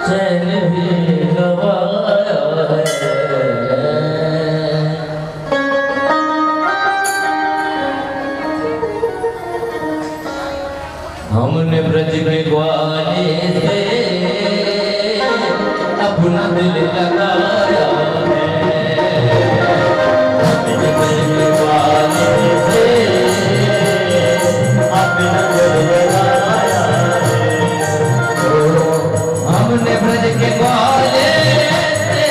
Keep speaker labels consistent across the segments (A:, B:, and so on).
A: चैन भी गवाया है। हमने ब्रज के ग्वाले से अपना दिल लगाया है। हमने ब्रज के ग्वाले से अपना दिल लगाया है। हमने ब्रज के ग्वाले से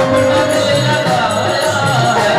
A: अपना दिल लगाया है।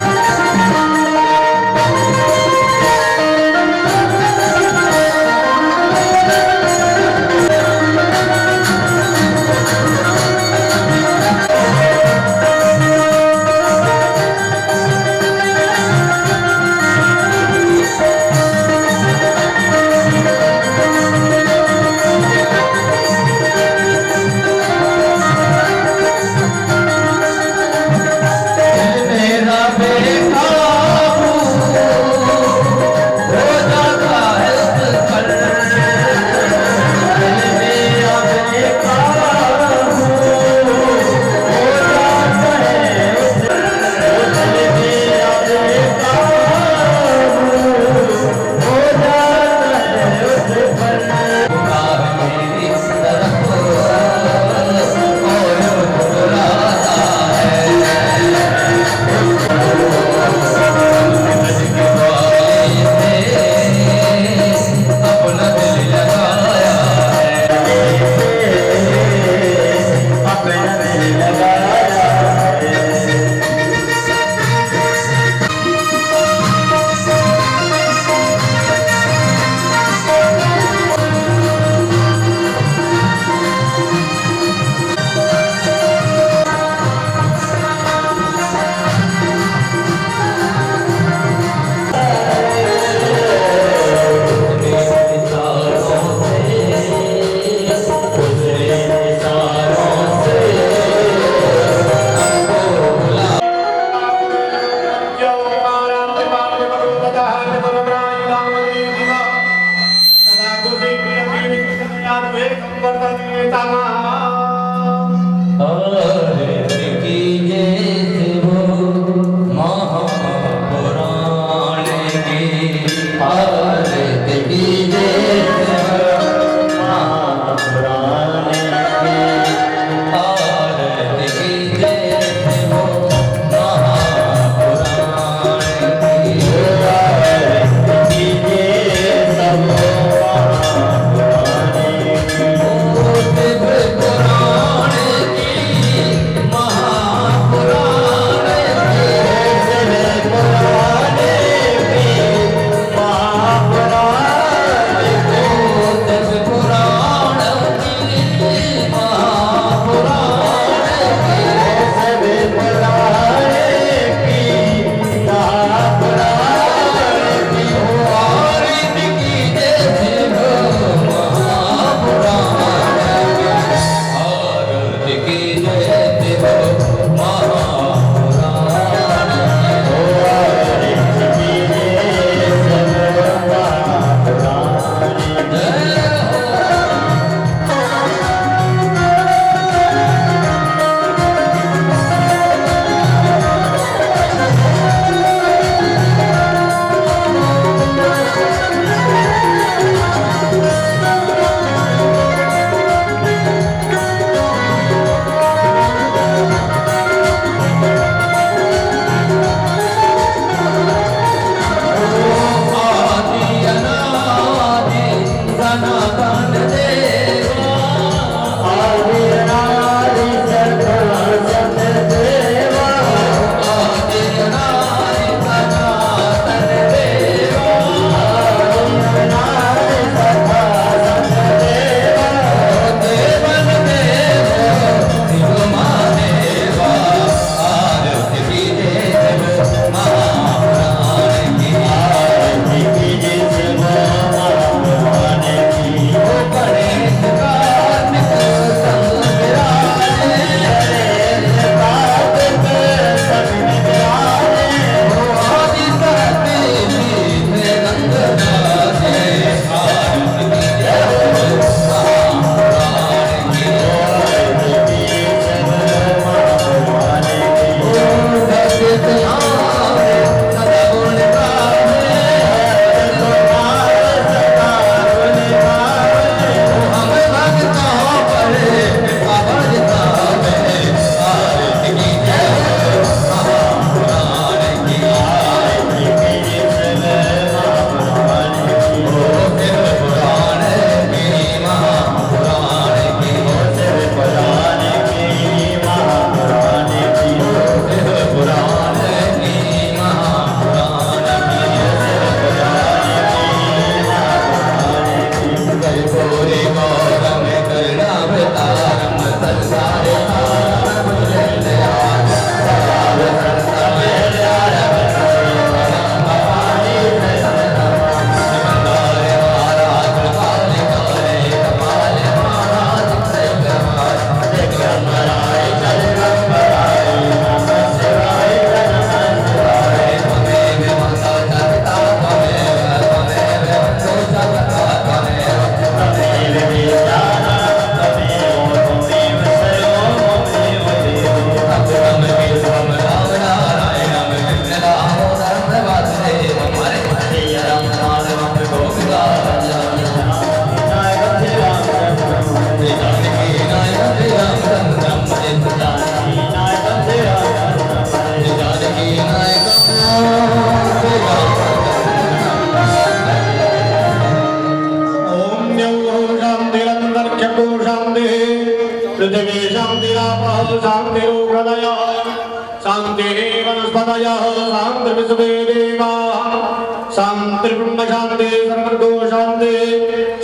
B: शांति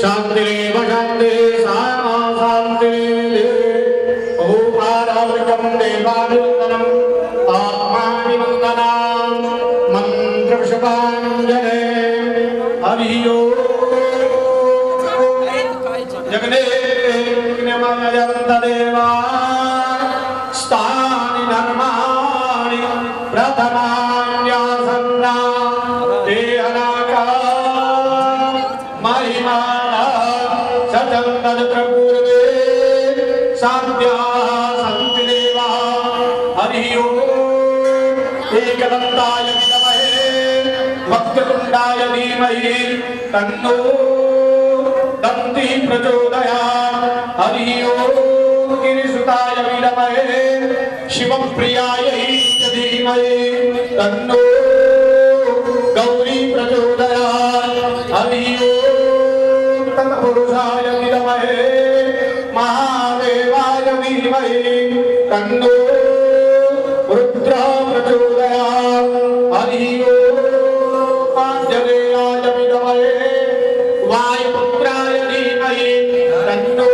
B: शांतिरेव शांति सामा शांति ओम आराधकं देवानुवन्दनम् आत्माभिवन्दनां मन्त्रपुष्पाञ्जले हरि ओम जगने देवा स्थानि धर्माणि प्रथमान्यासन्ना ते अनाका महिमा सचन्दत्र पूर्वे साध्या सन्ति देवा हरि ओम एकदन्ताय विद्महे वक्रतुण्डाय धीमहि तन्नो दन्ति प्रचोदयात् हरि ओम गिरिसुताय विद्महे शिवप्रियाय धीमहि तन्नो गौरी प्रचोदयात् हरि ओम तत्पुरुषाय विद्महे महादेवाय धीमहि तन्नो रुद्रः प्रचोदयात् हरि ओम आञ्जनेयाय विद्महे वायुपुत्राय धीमहि तन्नो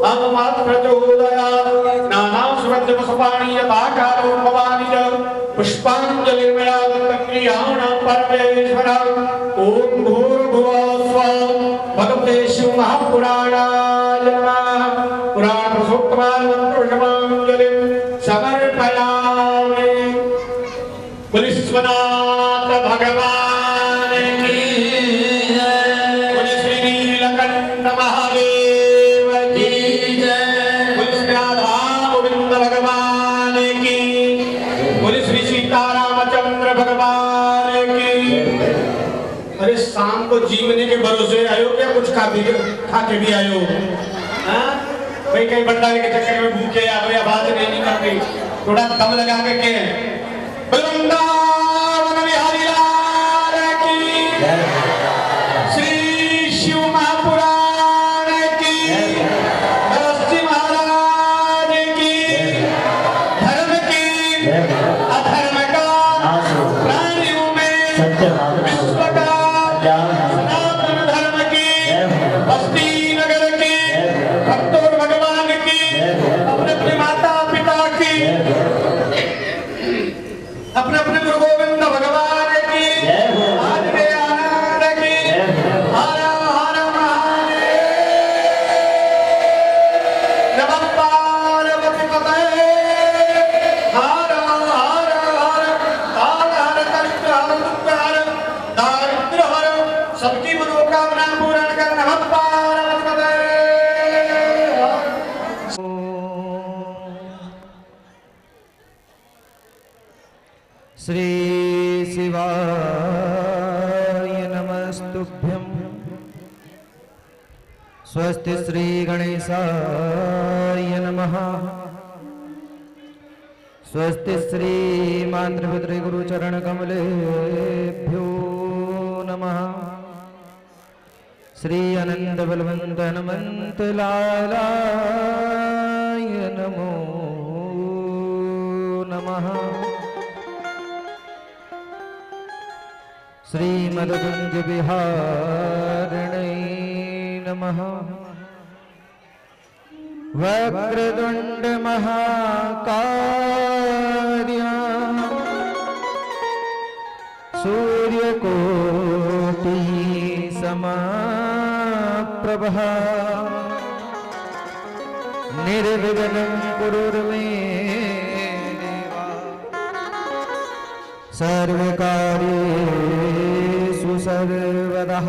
B: हनुमत् प्रचोदयात् नानासुगन्धपुष्पाणि यथाकारो भवानि च पुष्पाञ्जलिर्मया दत्तक्रियाणां परमेश्वर ॐ भूर्भुवः स्वः भगवते शिवमहापुराणाय नमः पुराणपुरुषोत्तमामन्त्रपुष्पाञ्जलिं समर्पयामि विश्वनाथ भगवान की जय श्री नीलकंठ महादेव की जय राधा गोविंद भगवान की श्री सीतारामचंद्र भगवान की। अरे शाम को जीवने के भरोसे आयो क्या कुछ खा के भी आयो भाई कहीं भंडारे के चक्कर में भूखे आ गए आवाज नहीं निकलती थोड़ा दम लगा के वृंदावन बिहारी लाल की श्री शिव महापुराण की नरसिंह महाराज की धर्म की अधर्म का प्राणियों में विश्व का सनातन धर्म की बस्ती नगर की भक्तों भगवान की अपने अपने माता पिता की अपने अपने गुरु गोविंद भगवान की आज के आनंद की हर हर महादेव नमः पार्वती पतये हर हर हर काल हर कष्ट हर दुख हर दारिद्र्य हर सबकी मनोकामना पूर्ण कर नमः पार्वती पतये।
A: श्री शिवाय नमस्तुभ्यं स्वस्ति श्री गणेशाय नमः स्वस्ति श्री मातृपितृ गुरुचरण कमलेभ्यो नमः श्री अनंत बलवंत हनुमंत लालाय नमो नमः श्रीमद्कुंज विहारिणे नमः वक्रतुंड महाकार्य सूर्यकोटि समप्रभः निर्विघ्नं कुरुर्मे देवा सर्वकार्येषु सर्वदा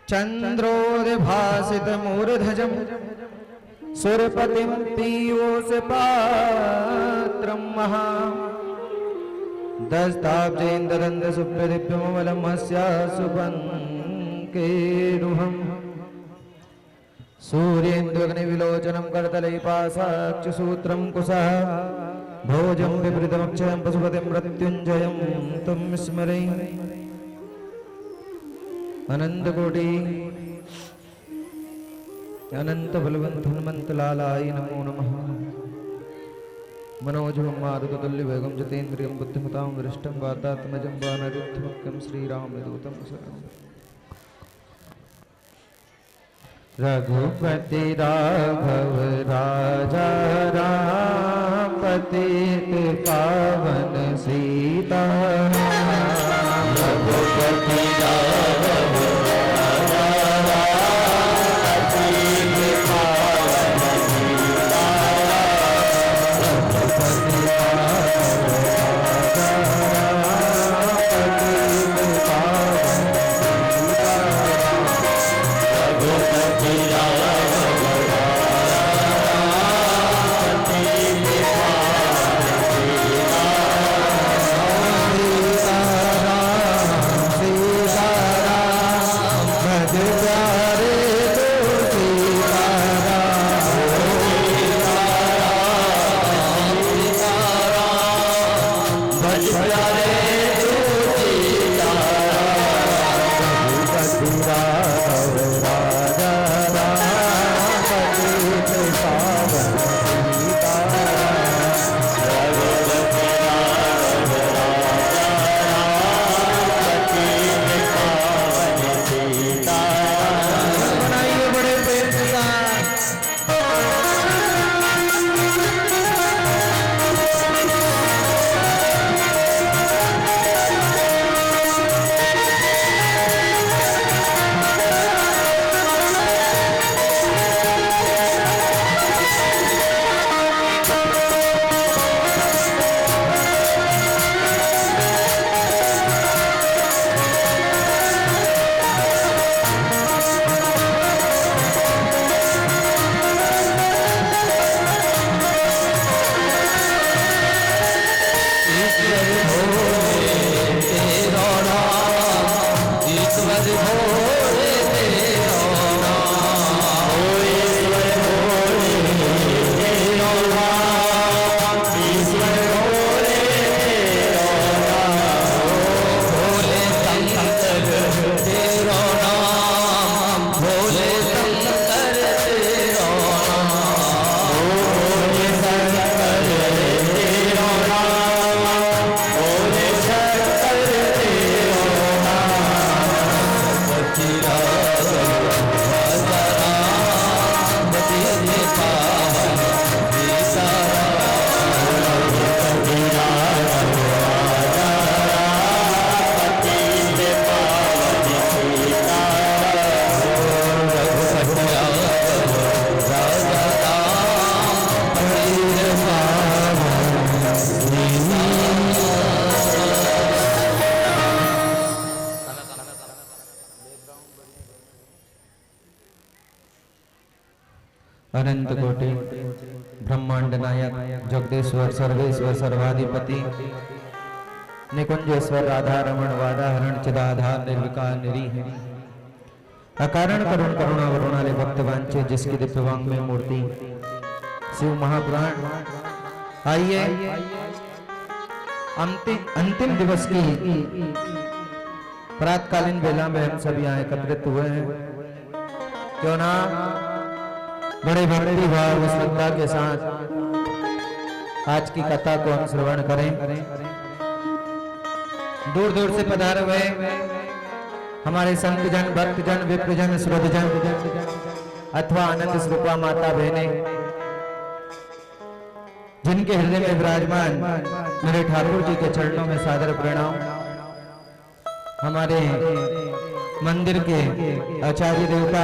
A: चन्द्रोदभासितमूर्धजं सुरपतिं पीयूषपात्रं महा दस्ताब्जेन्द्रदन्तसुप्रदिव्यममलं हस्यासुपङ्केरुहम् सूर्येन्दुग्निविलोचनं करतलैपासाक्षसूत्रं कुशः भोजं विपरीतमक्षयं पशुपतिं मृत्युञ्जयं तं स्मरे अनंतकोटि अनंत बलवंत हनुमंत लालाय नमो नमः। मनोजवं मारुततुल्यवेगं जितेन्द्रियं बुद्धिमतां वरिष्ठं वातात्मजं वानरयुद्धमुख्यं श्रीरामदूतं शरणं रघुपति राघव राजा राम पतित पावन सीता रघुपति राघव राजा राम पतित पावन सीता रघुपति राघव राजा राम पतित पावन अनंत कोटि ब्रह्मांड नायक जगदेश्वर सर्वेश्वर सर्वाधिपति निकुंजेश्वर राधा रमण वादाहरण चिदाधार निर्विकार निरीह अकारण करुण करुणा वरुणाले भक्त वांछे जिसकी दिव्यवांग में मूर्ति शिव महापुराण। आइए अंतिम दिवस की प्रातकालीन वेला में हम सभी यहाँ एकत्रित हुए हैं। क्यों ना बड़े भक्ति भाव श्रद्धा के साथ आज की कथा को हम श्रवण करें। दूर दूर से पधारे हुए हमारे संत जन, भक्त जन, विप्रजन, श्रद्धजन अथवा आनंद स्वरूपा माता बहने जिनके हृदय में विराजमान मेरे ठाकुर जी के चरणों में सादर प्रणाम। हमारे मंदिर के आचार्य देवता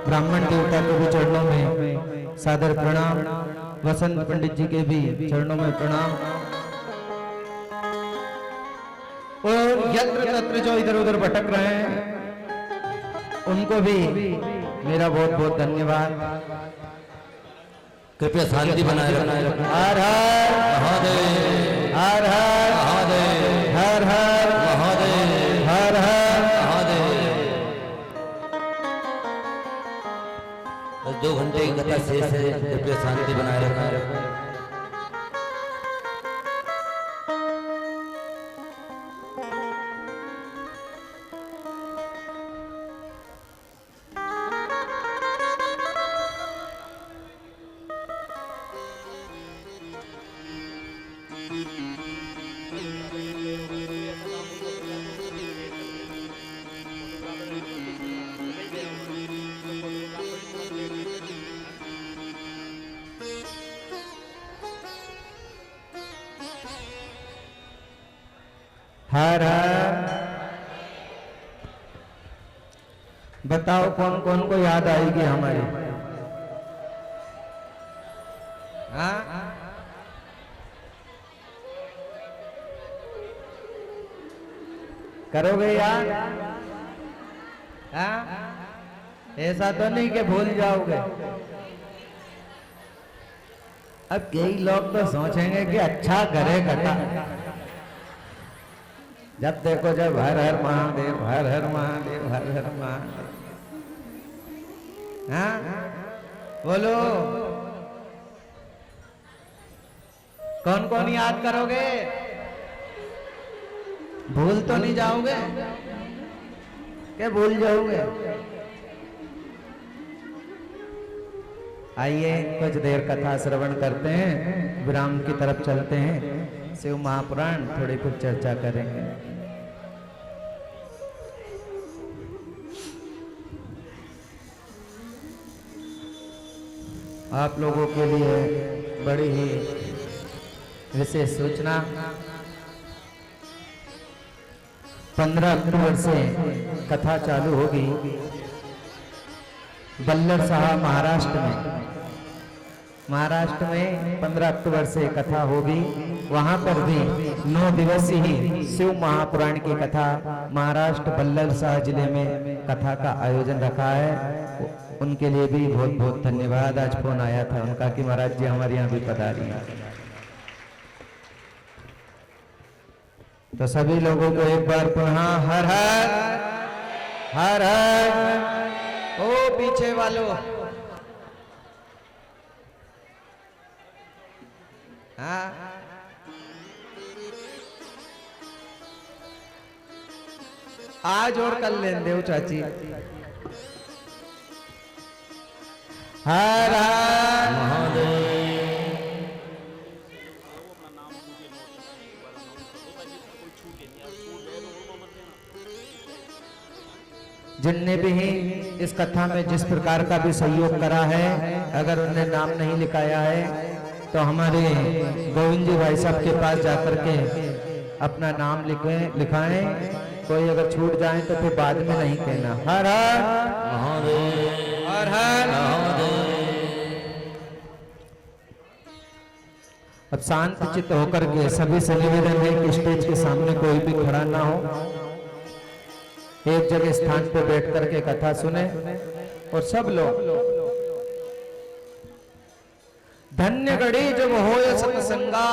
A: ब्राह्मण देवता के भी चरणों में सादर प्रणाम। वसंत पंडित जी के भी चरणों में प्रणाम। और यत्र तत्र जो इधर उधर भटक रहे हैं उनको भी मेरा बहुत बहुत धन्यवाद।
C: कृपया शांति बनाए रखना।
A: हर हर
C: महादेव,
A: हर हर
C: महादेव,
A: हर हर
C: महादेव,
A: हर हर
C: महादेव। 2 घंटे की कथा शेष है, कृपया शांति बनाए रखना।
A: हर हर। बताओ कौन कौन को याद आएगी हमारी? हाँ, करोगे याद? हाँ, ऐसा तो नहीं कि भूल जाओगे। अब कई लोग तो सोचेंगे कि अच्छा करे कथा, जब देखो जब हर हर महादेव, हर हर महादेव, हर हर महादेव। हाँ, बोलो कौन कौन याद करोगे? भूल तो नहीं जाओगे? क्या भूल जाओगे? आइए कुछ देर कथा श्रवण करते हैं, विराम की तरफ चलते हैं। शिव महापुराण थोड़ी कुछ चर्चा करेंगे। आप लोगों के लिए बड़ी ही विशेष सूचना, 15 अक्टूबर से कथा चालू होगी बल्लर साहब महाराष्ट्र में। महाराष्ट्र में 15 अक्टूबर से कथा होगी। वहां पर भी 9 दिवसीय ही शिव महापुराण की कथा महाराष्ट्र बल्लर साह जिले में कथा का आयोजन रखा है। उनके लिए भी बहुत बहुत धन्यवाद। आज फोन आया था उनका कि महाराज जी हमारे यहाँ भी पधारी हैं। तो सभी लोगों को एक बार पुनः हर हर हर हर। ओ पीछे वालों, हाँ, आज और कल लेन देव चाची। हर हर
C: महादेव।
A: जिनने भी इस कथा में जिस प्रकार का भी सहयोग करा है, अगर उन्हें नाम नहीं लिखाया है तो हमारे गोविंद जी भाई साहब के पास जाकर के अपना नाम लिखाएं। कोई अगर छूट जाए तो फिर बाद में नहीं कहना। हर हर
C: महादेव।
A: हर हर
C: महादेव।
A: अब शांत चित्त होकर के सभी से निवेदन है कि स्टेज के सामने कोई भी खड़ा ना हो, एक जगह स्थान पर बैठ करके कथा सुने। और सब लोग धन्य घड़ी जब हो सत्संगा,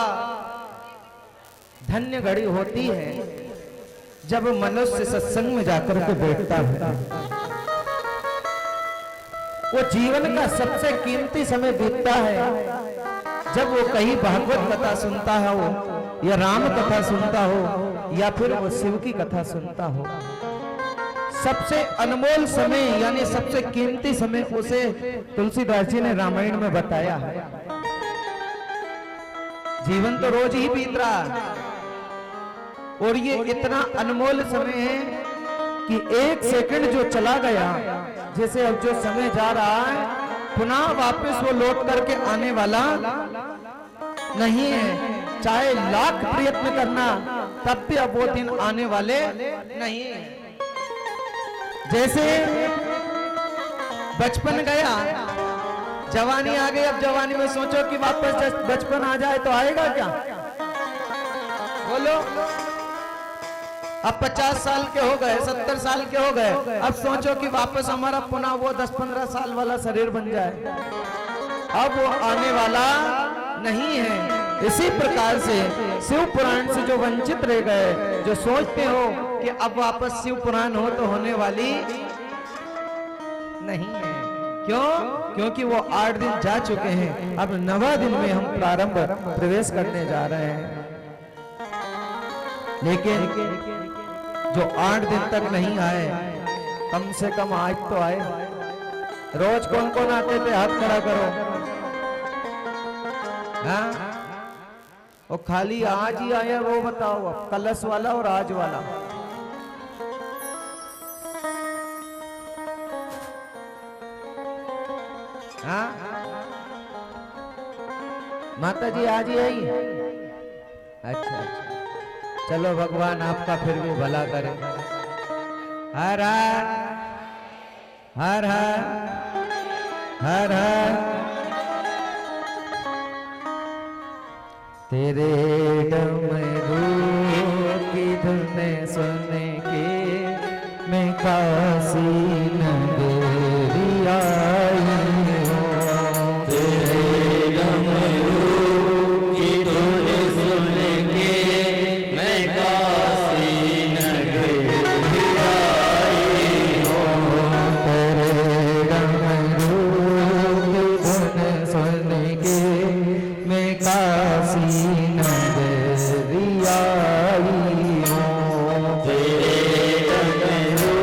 A: धन्य घड़ी होती है जब मनुष्य सत्संग में जाकर के बैठता है। वो जीवन का सबसे कीमती समय बीतता है जब वो कहीं भागवत कथा सुनता हो या राम कथा सुनता हो या फिर वो शिव की कथा सुनता हो। सबसे अनमोल समय यानी सबसे कीमती समय उसे तुलसीदास जी ने रामायण में बताया है। जीवन तो रोज ही बीत रहा है और ये इतना अनमोल समय है कि एक सेकंड जो चला गया, जैसे अब जो समय जा रहा है पुनः वापस वो लौट करके आने वाला नहीं है। चाहे लाख प्रयत्न करना तब भी अब वो दिन आने वाले नहीं है। जैसे बचपन गया, जवानी आ गई। अब जवानी में सोचो कि वापस बचपन आ जाए तो आएगा क्या? बोलो। अब 50 साल के हो गए, 70 साल के हो गए, अब सोचो कि वापस हमारा पुनः वो 10-15 साल वाला शरीर बन जाए। अब वो आने वाला नहीं है। इसी प्रकार से शिव पुराण से जो वंचित रह गए, जो सोचते हो कि अब वापस शिव पुराण हो तो होने वाली नहीं है। क्यों? क्योंकि वो 8 दिन जा चुके हैं। अब 9वां दिन में हम प्रारंभ प्रवेश करने जा रहे हैं। लेकिन जो 8 दिन तक नहीं आए, कम से कम आज तो आए। रोज कौन कौन आते थे? हाथ खड़ा करो। हाँ? और खाली आज ही आया वो बताओ, अब कलश वाला और आज वाला। हाँ माता जी आज ही आई। अच्छा अच्छा, चलो भगवान आपका फिर भी भला करे। हर हर हर हर हर तेरे डमरू की धुन सुन के मैं काशी नगरी आई हूँ। तेरे डमरू की धुन सुन के मैं काशी नगरी आई हूँ। तेरे डमरू की धुन सुन के मैं काशी नगरी आई हूँ। तेरे डमरू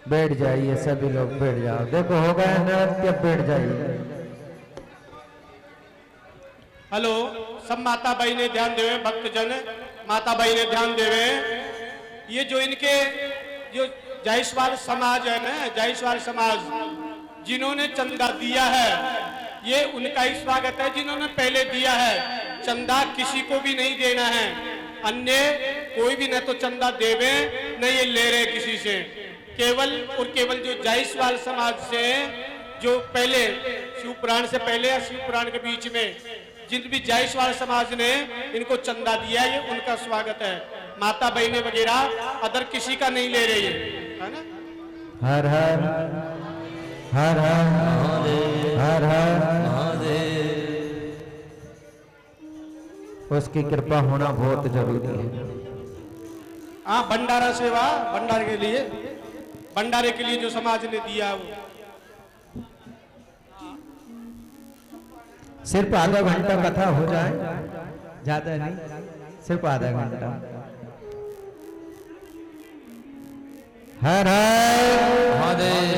A: बैठ जाइए सभी लोग, बैठ जाओ। देखो हो गया नृत्य, बैठ जाइए।
B: हेलो, सब माता बाई ने ध्यान देवे, भक्तजन माता बाई ने ध्यान देवे। ये जो इनके जो जायसवाल समाज है ना, जायसवाल समाज जिन्होंने चंदा दिया है, ये उनका ही स्वागत है जिन्होंने पहले दिया है। चंदा किसी को भी नहीं देना है, अन्य कोई भी न तो चंदा देवे न ये ले रहे किसी से। केवल और केवल जो जायसवाल समाज से, जो पहले शिव पुराण से पहले या शिव पुराण के बीच में जिन भी जायसवाल समाज ने इनको चंदा दिया, ये उनका स्वागत है। माता बहने वगैरह अदर किसी का नहीं ले रही है ना।
A: हर हर हर हर हर हर, उसकी कृपा होना बहुत जरूरी है।
B: हाँ, भंडारा सेवा, भंडारे के लिए जो समाज ने दिया वो
A: सिर्फ आधा घंटा कथा हो जाए, ज्यादा नहीं, सिर्फ आधा घंटा। हर हर महादेव,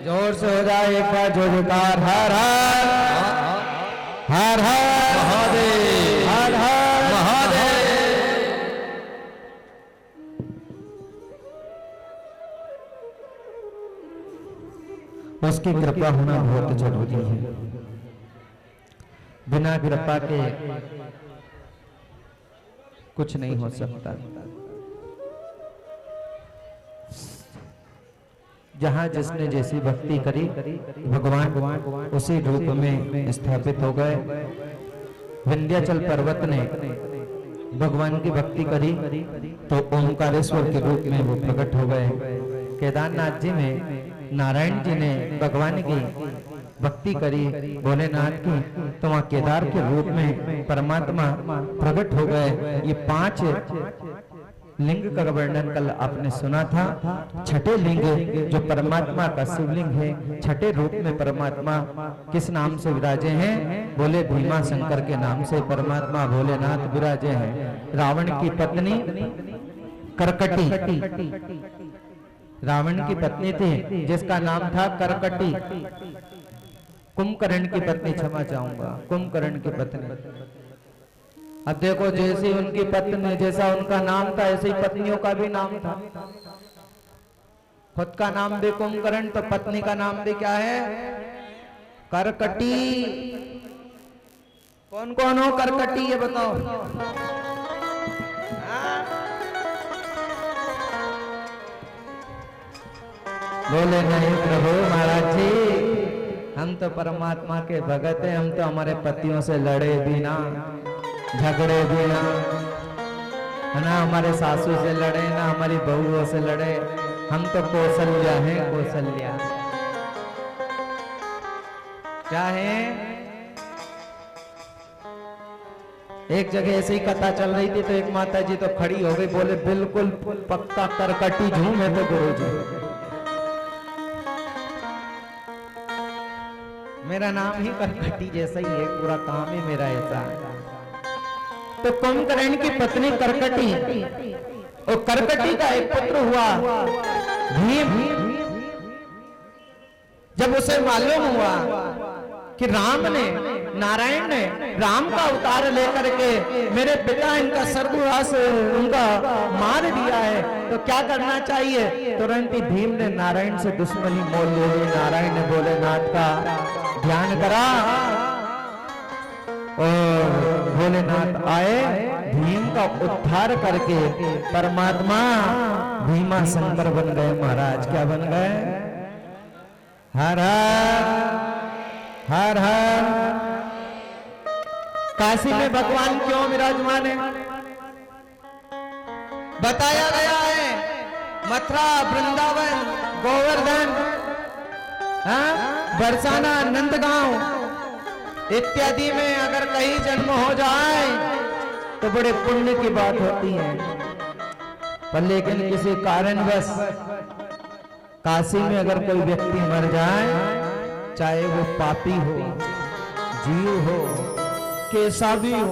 A: जोर से हो जाए एक बार जो जयकार। हर हर हर हर महादेव, हर हर महादेव। उसकी कृपा होना बहुत जरूरी है। बिना कृपा के कुछ नहीं हो सकता। जहां जिसने जैसी भक्ति करी, भगवान उसी रूप में स्थापित हो गए। विंध्याचल पर्वत ने भगवान की भक्ति करी तो ओंकारेश्वर के रूप में वो प्रकट हो गए। केदारनाथ जी में नारायण जी ने भगवान की भक्ति करी, भोलेनाथ की, तो वहां केदार के रूप में परमात्मा प्रकट हो गए। ये 5 लिंग का वर्णन कल आपने सुना था। छठे लिंग जो परमात्मा का शिवलिंग है, छठे रूप में परमात्मा किस नाम से विराजे हैं? बोले भीमा शंकर के नाम से परमात्मा भोलेनाथ विराजे हैं। रावण की पत्नी करकटी, रावण की पत्नी थी जिसका नाम था करकटी। कुंभकर्ण की पत्नी, क्षमा चाहूंगा, कुंभकर्ण की पत्नी। अब देखो, जैसी उनकी पत्नी, जैसा उनका नाम था ऐसे ही पत्नियों का भी नाम था। खुद का नाम भी कुंभकर्ण, तो पत्नी का नाम भी क्या है? करकटी। कौन कौन हो करकटी, ये बताओ। बोले नहीं प्रभु महाराज जी, हम तो परमात्मा के भगत हैं, हम तो हमारे पतियों से लड़े भी ना, झगड़े भी ना, है ना, हमारे सासू से लड़े ना, हमारी बहुओं से लड़े। हम तो कौशल्या हैं, कौशल्या। क्या है? एक जगह ऐसे ही कथा चल रही थी तो एक माता जी तो खड़ी हो गई, बोले बिल्कुल पक्का करकटी झूम है तो गुरु जी। मेरा नाम ही करकटी जैसा ही है, पूरा काम ही मेरा ऐसा है। तो कुंभकर्ण की पत्नी करकटी, और करकटी का एक पुत्र हुआ भीम। जब उसे मालूम हुआ कि राम ने, नारायण ने राम का अवतार लेकर के मेरे पिता इनका सर्वनाश उनका मार दिया है, तो क्या करना चाहिए? तुरंत ही भीम ने नारायण से दुश्मनी मोल ले ली। नारायण ने भोलेनाथ का ध्यान करा और भोलेनाथ आए, भीम का उद्धार करके परमात्मा भीमा शंकर बन गए। महाराज क्या बन गए? हर हर हर हर। काशी में भगवान क्यों विराजमान है? बताया गया है, मथुरा, वृंदावन, गोवर्धन, बरसाना, नंदगांव इत्यादि में अगर कहीं जन्म हो जाए तो बड़े पुण्य की बात होती है। पर लेकिन किसी कारणवश काशी में अगर कोई व्यक्ति मर जाए, चाहे वो पापी हो, जीव हो, कैसा भी हो,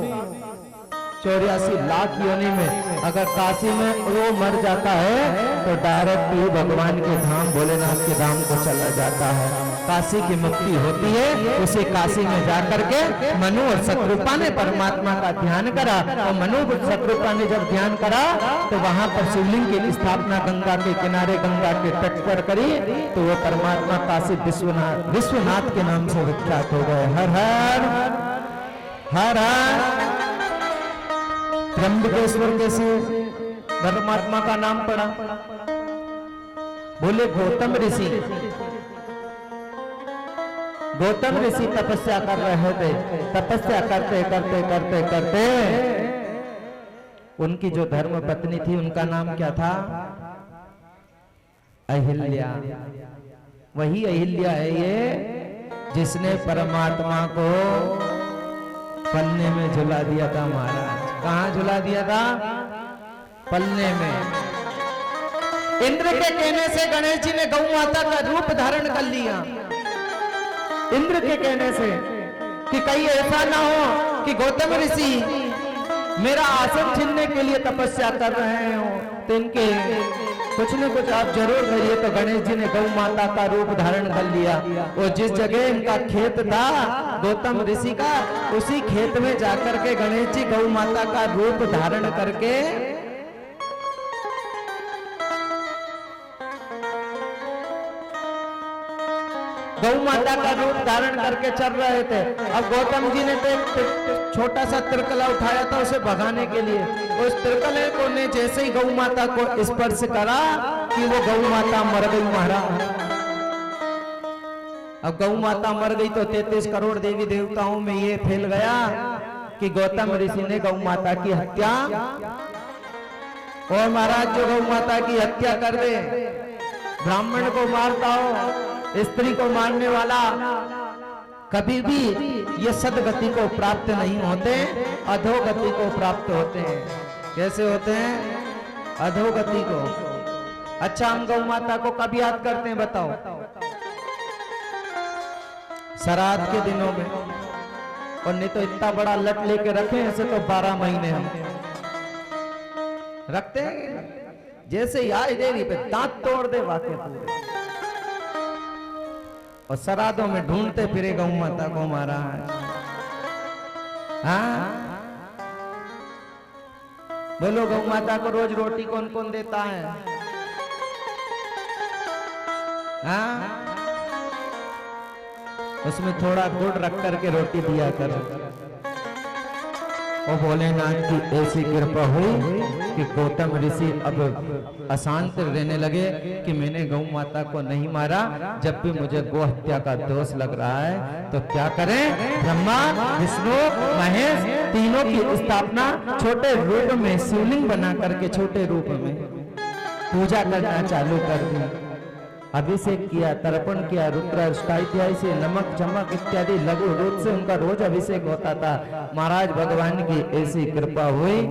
A: 84 लाख योनि में अगर काशी में वो मर जाता है तो डायरेक्ट ही भगवान के धाम भोलेनाथ के धाम को चला जाता है। काशी की मुक्ति होती है। उसे काशी में जाकर के मनु और शत्रुपा ने परमात्मा का ध्यान करा और मनु और शत्रुपा ने जब ध्यान करा तो वहां पर शिवलिंग की स्थापना गंगा के किनारे गंगा के तट पर करी तो वो परमात्मा काशी विश्वनाथ के नाम से विख्यात हो गए। हर हर हर हर त्र्यंबकेश्वर कैसे परमात्मा का नाम पड़ा? बोले गौतम ऋषि तपस्या कर रहे थे। तपस्या करते करते करते करते उनकी जो धर्म पत्नी थी उनका नाम क्या था? अहिल्या। वही अहिल्या है ये जिसने परमात्मा को पलने में झुला दिया था महाराज। कहां झुला दिया था? पलने में। इंद्र के कहने से गणेश जी ने गौ माता का रूप धारण कर लिया। इंद्र के कहने से कि कहीं ऐसा ना हो कि गौतम ऋषि मेरा आसन छीनने के लिए तपस्या कर रहे हो तो इनके कुछ न कुछ आप जरूर करिए। तो गणेश जी ने गौ माता का रूप धारण कर लिया और जिस जगह इनका खेत था गौतम ऋषि का उसी खेत में जाकर के गणेश जी गौ माता का रूप धारण करके गौ माता का रूप धारण करके चल रहे थे। अब गौतम जी ने तो एक छोटा सा तिरकला उठाया था उसे भगाने के लिए। उस तिरकले को ने जैसे ही गौ माता को स्पर्श करा कि वो गौ माता मर गई महाराज। अब गौ माता मर गई तो 33 करोड़ देवी देवताओं में ये फैल गया कि गौतम ऋषि ने गौ माता की हत्या। और महाराज जो गौ माता की हत्या कर दे, ब्राह्मण को मारता हो, स्त्री को मारने वाला कभी भी ये सदगति को प्राप्त नहीं होते, अधोगति को प्राप्त होते हैं। कैसे होते हैं? अधोगति को। अच्छा, हम गौ माता को कब याद करते हैं बताओ? श्राद्ध के दिनों में। और नहीं तो इतना बड़ा लट लेके रखे ऐसे तो 12 महीने हम रखते हैं। जैसे याद देवी पे दांत तोड़ दे वाकई पूरे। और श्राद्धों में ढूंढते फिरे गौ माता को महाराज। हाँ, बोलो गौ माता को रोज रोटी कौन कौन देता है? हाँ, उसमें थोड़ा गुड़ रख करके रोटी दिया करो। और भोलेनाथ की ऐसी कृपा हुई कि गौतम ऋषि अब अशांत रहने लगे कि मैंने गौ माता को नहीं मारा। जब भी मुझे गौ हत्या का दोष लग रहा है तो क्या करें? ब्रह्मा विष्णु महेश तीनों की स्थापना छोटे रूप में शिवलिंग बना करके छोटे रूप में पूजा करना चालू कर दी। अभिषेक किया, तर्पण किया, रुद्राष्टकाध्याय से नमक चमक इत्यादि लघु रूप से उनका रोज अभिषेक होता था। महाराज भगवान की ऐसी कृपा हुई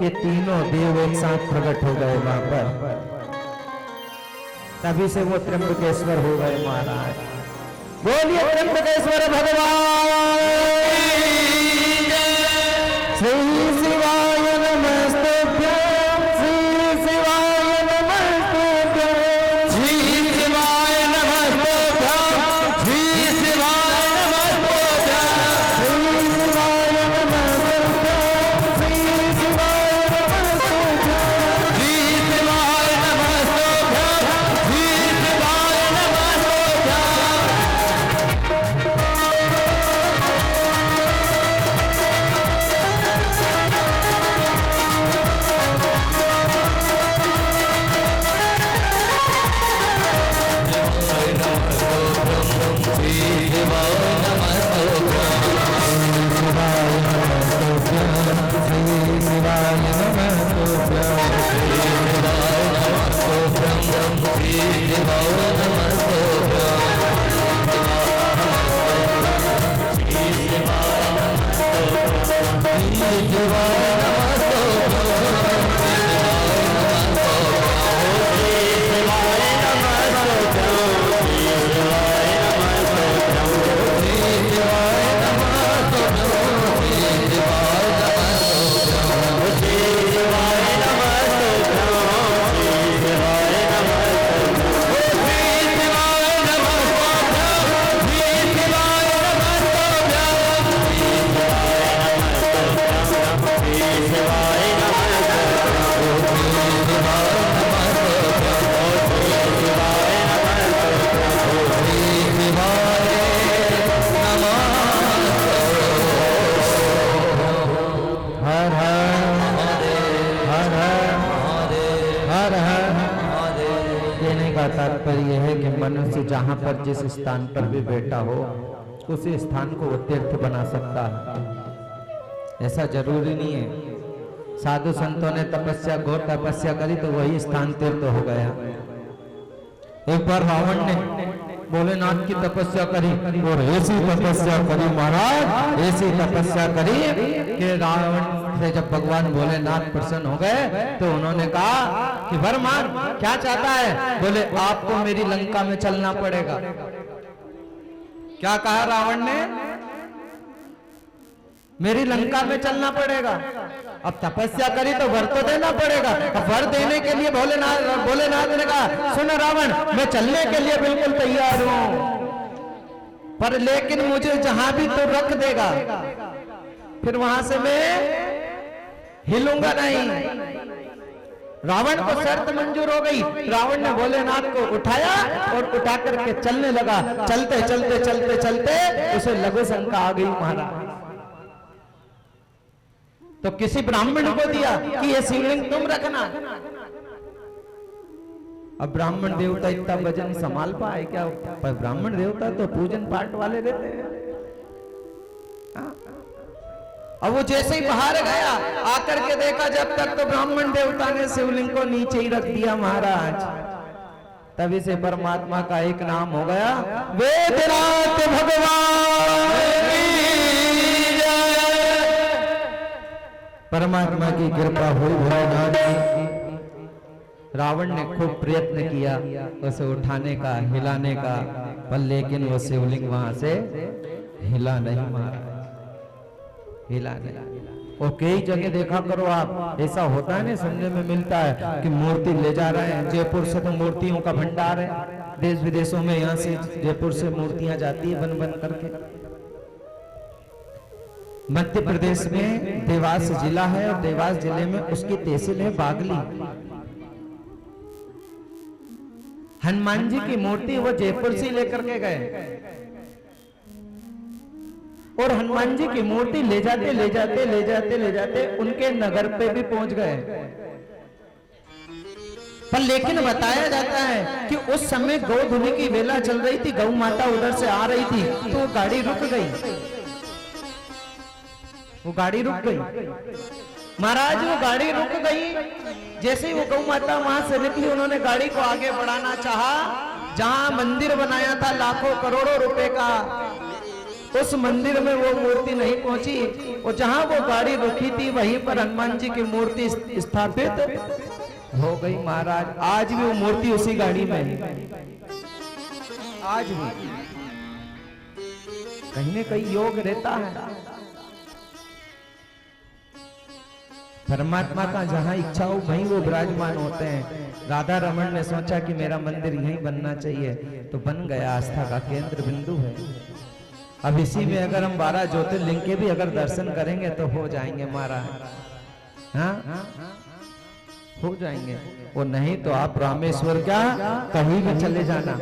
A: कि तीनों देव एक साथ प्रकट हो गए वहां पर। तभी से वो त्र्यंबकेश्वर हो गए महाराज। बोलिए त्र्यंबकेश्वर भगवान श्री शिवाय नमस्तुभ्यं। का तात्पर्य यह है कि मनुष्य जहां पर जिस स्थान पर भी बैठा हो उसी स्थान को वो तीर्थ बना सकता है। ऐसा जरूरी नहीं है। साधु संतों ने तपस्या, घोर तपस्या करी तो वही स्थान तीर्थ हो गया। एक बार रावण ने भोलेनाथ की तपस्या करी और ऐसी तपस्या करी महाराज, ऐसी तपस्या करी कि रावण से जब भगवान भोलेनाथ प्रसन्न हो गए तो उन्होंने कहा कि वरमान क्या चाहता है? बोले आपको मेरी लंका में चलना पड़ेगा। क्या कहा रावण ने? मेरी लंका में चलना पड़ेगा। अब तपस्या करी तो वर तो देना पड़ेगा। अब वर देने के लिए भोलेनाथ ने कहा सुन रावण, मैं चलने के लिए बिल्कुल तैयार हूं, पर लेकिन मुझे जहां भी तो रख देगा फिर वहां से मैं हिलूंगा नहीं। रावण को शर्त मंजूर हो गई। रावण ने भोलेनाथ को उठाया और उठा करके चलने लगा। चलते चलते चलते चलते उसे लघु शंका आ गई महाराज। तो किसी ब्राह्मण को दिया कि ये शिवलिंग तुम रखना। अब ब्राह्मण देवता इतना वजन संभाल पाए क्या? पर ब्राह्मण देवता तो पूजन पाठ वाले रहते हैं। अब वो जैसे ही बाहर गया, आकर के देखा जब तक तो ब्राह्मण देवता ने शिवलिंग को नीचे ही रख दिया महाराज। तभी से परमात्मा का एक नाम हो गया वेदनाथ भगवान की जय। परमात्मा की कृपा हुई भोलेनाथ की। रावण ने खूब प्रयत्न किया उसे उठाने का, हिलाने का, पर लेकिन वो शिवलिंग वहां से हिला नहीं महाराज, हिला नहीं। और कई जगह देखा करो आप, ऐसा होता है ना, सुनने में मिलता है कि मूर्ति ले जा रहे हैं। जयपुर से तो मूर्तियों का भंडार है, देश विदेशों में यहाँ से जयपुर से मूर्तियां जाती है बन बन करके। मध्य प्रदेश में देवास जिला है और देवास जिले में उसकी तहसील है बागली। हनुमान जी की मूर्ति वो जयपुर से लेकर के गए और हनुमान जी की मूर्ति ले जाते ले जाते ले जाते ले जाते उनके नगर पे भी पहुंच गए। पर लेकिन बताया जाता है कि उस समय गौ धुनी की वेला चल रही थी, गौ माता उधर से आ रही थी तो गाड़ी रुक गई। वो गाड़ी रुक गई महाराज, वो गाड़ी रुक गई। जैसे ही वो गौ माता वहां से निकली, उन्होंने गाड़ी को आगे बढ़ाना चाहा। जहां मंदिर बनाया था लाखों करोड़ों रुपए का, उस मंदिर में वो मूर्ति नहीं पहुंची। और जहां वो गाड़ी रुकी थी वहीं पर हनुमान जी की मूर्ति स्थापित हो गई महाराज। आज भी वो मूर्ति उसी गाड़ी में है, आज भी कहीं न कहीं योग रहता है। परमात्मा का जहां इच्छा हो वहीं वो विराजमान होते हैं। राधा रमन ने सोचा कि मेरा मंदिर यहीं बनना चाहिए, तो बन गया, आस्था का केंद्र बिंदु है। अब इसी में अगर हम 12 ज्योतिर्लिंग के भी अगर दर्शन करेंगे तो हो जाएंगे महाराज, हाँ हो जाएंगे। और नहीं तो आप रामेश्वर क्या कहीं भी चले जाना,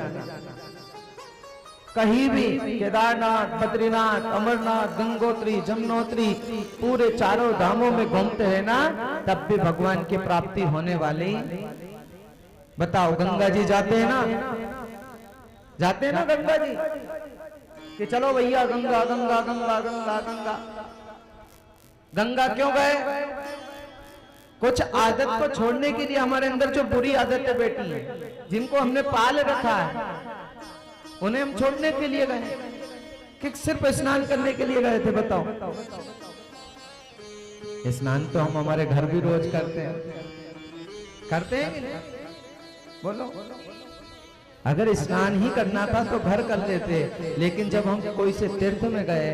A: कहीं भी, केदारनाथ, बद्रीनाथ, अमरनाथ, गंगोत्री, जमुनोत्री, पूरे चारों धामों में घूमते हैं ना, तब भी भगवान की प्राप्ति होने वाली। बताओ, गंगा जी जाते हैं ना, जाते हैं ना गंगा जी, कि चलो भैया गंगा गंगा गंगा गंगा गंगा। गंगा क्यों गए? कुछ आदत को छोड़ने के लिए। हमारे अंदर जो बुरी आदतें बैठी हैं, जिनको हमने पाल रखा है, उन्हें हम छोड़ने के लिए गए कि सिर्फ स्नान करने के लिए गए थे? बताओ, स्नान तो हम हमारे घर भी रोज करते हैं, करते हैं कि नहीं? बोलो, अगर स्नान ही करना था तो घर कर लेते। लेकिन जब हम कोई से तीर्थ में गए,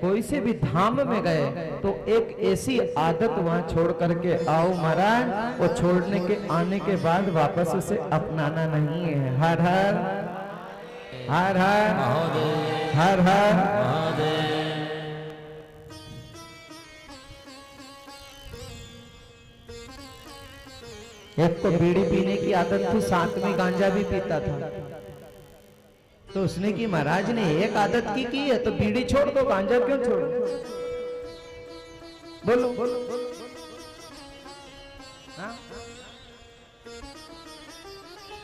A: कोई से भी धाम में गए, तो एक ऐसी आदत वहां छोड़ करके आओ महाराज। और छोड़ने के आने के बाद वापस उसे अपनाना नहीं है। हर हर हर हर हर हर। एक तो बीड़ी पीने की आदत थी, साथ में गांजा भी पीता था। तो उसने की महाराज ने एक आदत की है तो बीड़ी छोड़ दो, गांजा क्यों छोड़ो? बोलो बोलो।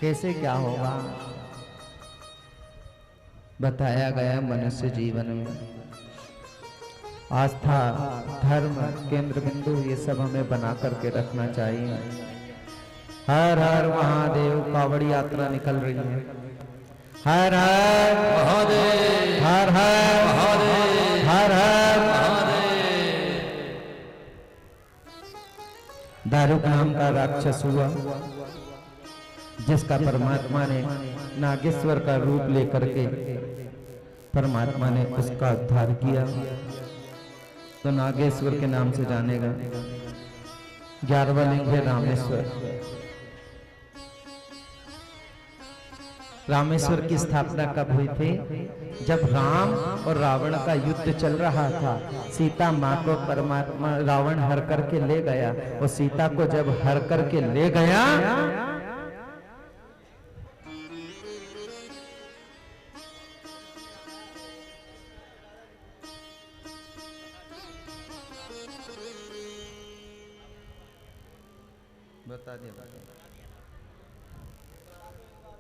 A: कैसे क्या होगा बताया गया। मनुष्य जीवन में आस्था, धर्म, केंद्र बिंदु ये सब हमें बना करके रखना चाहिए। हर हर महादेव कावड़ी यात्रा निकल रही है। हर हर
C: महादेव,
A: हर हर
C: महादेव,
A: हर हर
C: महादेव।
A: दारुक नाम का राक्षस हुआ जिसका परमात्मा ने नागेश्वर का रूप लेकर के परमात्मा ने उसका उद्धार किया, तो नागेश्वर के नाम से जानेगा। 11वां लिंग है रामेश्वर। रामेश्वर की स्थापना कब हुई थी? जब राम और रावण का युद्ध चल रहा था। सीता माँ को परमात्मा रावण हर करके ले गया, और सीता को जब हर करके ले गया बता दिया।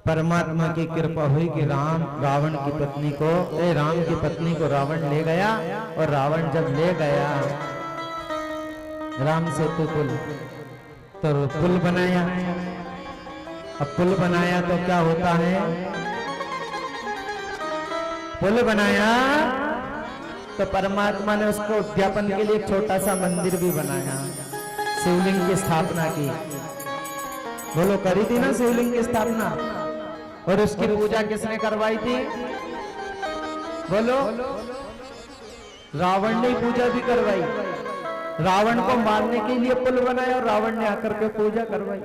A: परमात्मा की कृपा हुई कि राम रावण की पत्नी को राम की पत्नी को रावण ले गया, और रावण जब ले गया राम से तो पुल बनाया। अब पुल बनाया तो क्या होता है? पुल बनाया तो परमात्मा ने उसको उद्यापन के लिए एक छोटा सा मंदिर भी बनाया, शिवलिंग की स्थापना की। बोलो, करी थी ना शिवलिंग की स्थापना? और उसकी पूजा किसने करवाई थी? बोलो, रावण ने पूजा भी करवाई। रावण को मारने के लिए पुल बनाया और रावण ने आकर के पूजा करवाई।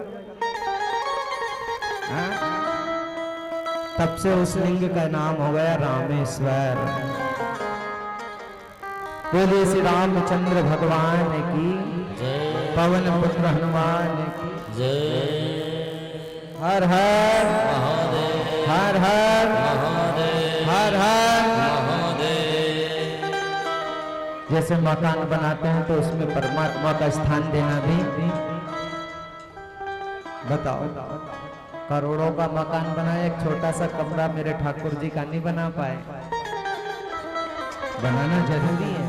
A: तब से उस लिंग का नाम हो गया रामेश्वर। बोले श्री रामचंद्र भगवान की, पवन पुत्र हनुमान की
C: जय।
A: हर हर
C: महादेव,
A: हर हर
C: महादेव,
A: हर हर
C: महादेव।
A: जैसे मकान बनाते हैं तो उसमें परमात्मा का स्थान देना भी। बताओ, करोड़ों का मकान बनाया, एक छोटा सा कमरा मेरे ठाकुर जी का नहीं बना पाए। बनाना जरूरी है।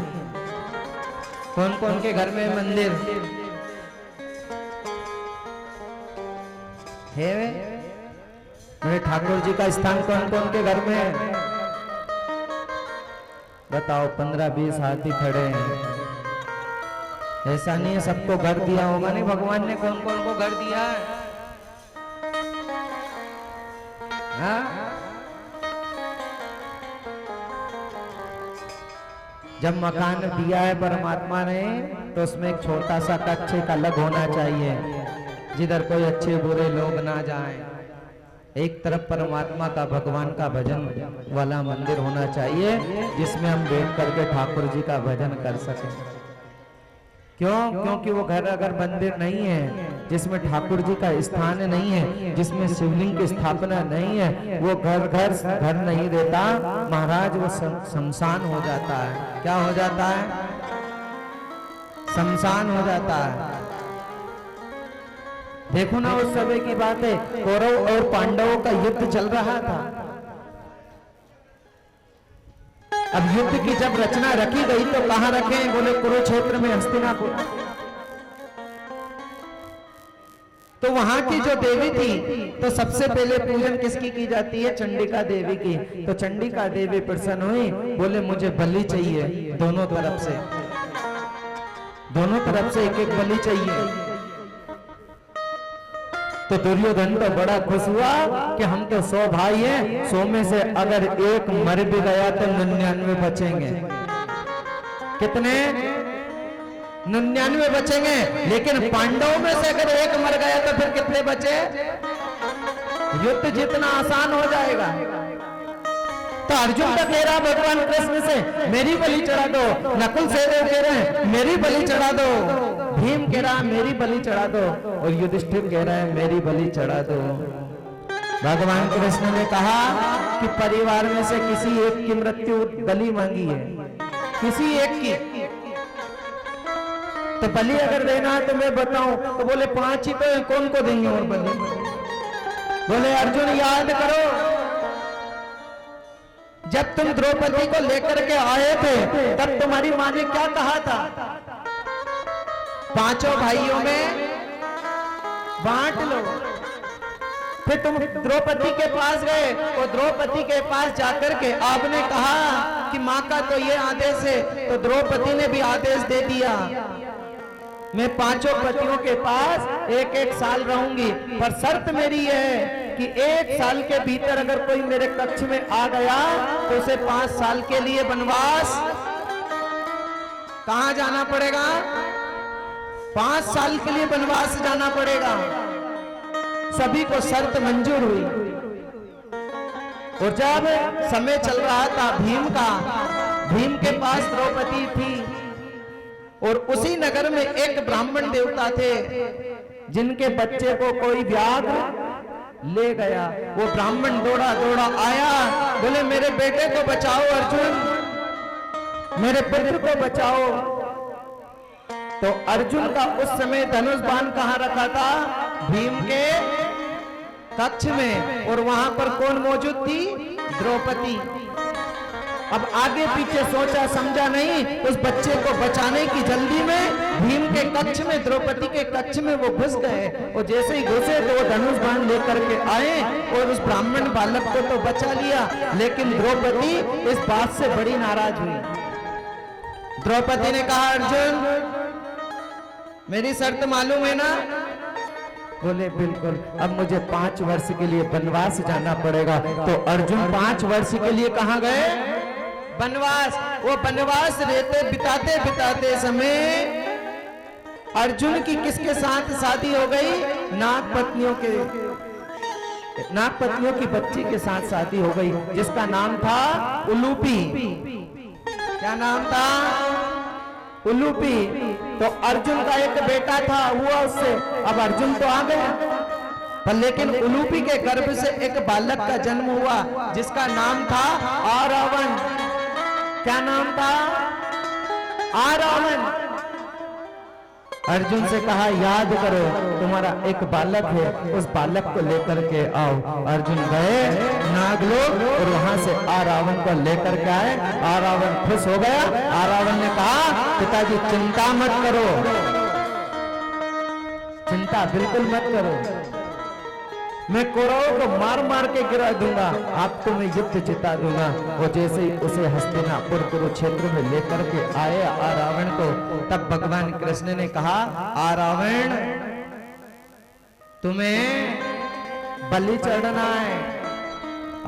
A: कौन कौन के घर में मंदिर है? मेरे ठाकुर जी का स्थान कौन कौन के घर में है? बताओ। 15-20 हाथी खड़े हैं। ऐसा नहीं है सबको घर दिया होगा, नहीं। भगवान ने कौन कौन को घर दिया है? हाँ? जब मकान दिया है परमात्मा ने, तो उसमें एक छोटा सा कक्ष एक अलग होना चाहिए, जिधर कोई अच्छे बुरे लोग ना जाएं। एक तरफ परमात्मा का, भगवान का भजन वाला मंदिर होना चाहिए, जिसमें हम बैठ करके ठाकुर जी का भजन कर सकें। क्यों? क्योंकि वो घर अगर मंदिर नहीं है, जिसमें ठाकुर जी का स्थान नहीं है, जिसमें शिवलिंग की स्थापना नहीं है, वो घर नहीं देता महाराज। वो शमशान हो जाता है। क्या हो जाता है? शमशान हो जाता है। देखो ना, उस समय की बात है, कौरव और पांडवों का युद्ध चल रहा था। अब युद्ध की जब रचना रखी गई तो कहां रखे? बोले कुरुक्षेत्र में, हस्तिनापुर। तो वहां की जो देवी थी, तो सबसे पहले पूजन किसकी की जाती है? चंडिका देवी की। तो चंडिका देवी प्रसन्न हुई, बोले मुझे बलि चाहिए दोनों तरफ से, दोनों तरफ से एक एक बलि चाहिए। तो दुर्योधन तो बड़ा खुश हुआ कि हम तो 100 भाई हैं, 100 में से अगर एक मर भी गया तो 99 बचेंगे। कितने? 99 बचेंगे। लेकिन पांडवों में से अगर एक मर गया तो फिर कितने बचे? युद्ध जितना आसान हो जाएगा। तो अर्जुन तो कह रहा भगवान कृष्ण से मेरी बलि चढ़ा दो, नकुल सहदेव कह रहे हैं मेरी बलि चढ़ा दो, भीम कह रहा मेरी बलि चढ़ा दो, और युधिष्ठिर कह रहा है मेरी बलि चढ़ा दो। भगवान कृष्ण ने कहा कि परिवार में से किसी एक की मृत्यु बलि मांगी है, किसी एक की। तो बलि अगर देना है तो मैं बताऊं, तो बोले 5 ही तो कौन को देंगे और बलि? बोले अर्जुन याद करो, जब तुम द्रौपदी को लेकर के आए थे तब तुम्हारी माँ ने क्या कहा था? पांचों भाइयों में बांट लो। फिर तुम द्रौपदी के पास गए और द्रौपदी के पास जाकर के आपने कहा कि माँ का तो ये आदेश है, तो द्रौपदी ने भी आदेश दे दिया, मैं पांचों पतियों के पास एक एक साल रहूंगी, पर शर्त मेरी ये है कि एक साल के भीतर अगर कोई मेरे कक्ष में आ गया तो उसे 5 साल के लिए वनवास कहां जाना पड़ेगा? 5 साल के लिए वनवास जाना पड़ेगा। सभी को शर्त मंजूर हुई। और जब समय चल रहा था भीम का, भीम के पास द्रौपदी थी और उसी नगर में एक ब्राह्मण देवता थे जिनके बच्चे को कोई व्याघ्र ले गया। वो ब्राह्मण दौड़ा दौड़ा आया, बोले मेरे बेटे को बचाओ अर्जुन, मेरे पुत्र को बचाओ। तो अर्जुन का उस समय धनुष बाण कहां रखा था? भीम के कक्ष में। और वहां पर कौन मौजूद थी? द्रौपदी। अब आगे पीछे सोचा समझा नहीं, उस बच्चे को बचाने की जल्दी में भीम के कक्ष में, द्रौपदी के कक्ष में वो घुस गए। और जैसे ही घुसे तो वो धनुष बाण लेकर के आए और उस ब्राह्मण बालक को तो बचा लिया, लेकिन द्रौपदी इस बात से बड़ी नाराज हुई। द्रौपदी ने कहा अर्जुन मेरी शर्त मालूम है ना? बोले बिल्कुल। अब मुझे 5 वर्ष के लिए वनवास जाना पड़ेगा। तो अर्जुन 5 वर्ष के लिए कहां गए? वनवास। वो वनवास रहते बिताते बिताते समय अर्जुन की किसके साथ शादी हो गई? नागपत्नियों की बच्ची के साथ शादी हो गई, जिसका नाम था उलूपी। क्या नाम था? उलूपी। तो अर्जुन का एक बेटा था, हुआ उससे। अब अर्जुन तो आ गया, पर लेकिन उलूपी के गर्भ से एक बालक का जन्म हुआ जिसका नाम था आरावण। क्या नाम था? आरावण। अर्जुन से कहा याद करो तुम्हारा एक बालक है, उस बालक को लेकर के आओ। अर्जुन गए नागलोक और वहां से आरावण को लेकर के आए। आरावण खुश हो गया। आरावण ने कहा पिताजी चिंता मत करो, चिंता बिल्कुल मत करो, मैं कौरवों को मार मार के गिरा दूंगा, आपको मैं युद्ध जिता दूंगा। और जैसे ही उसे हस्तिनापुर कुरुक्षेत्र में लेकर के आए आरावण को, तब भगवान कृष्ण ने कहा आरावण तुम्हें बलि चढ़ना है।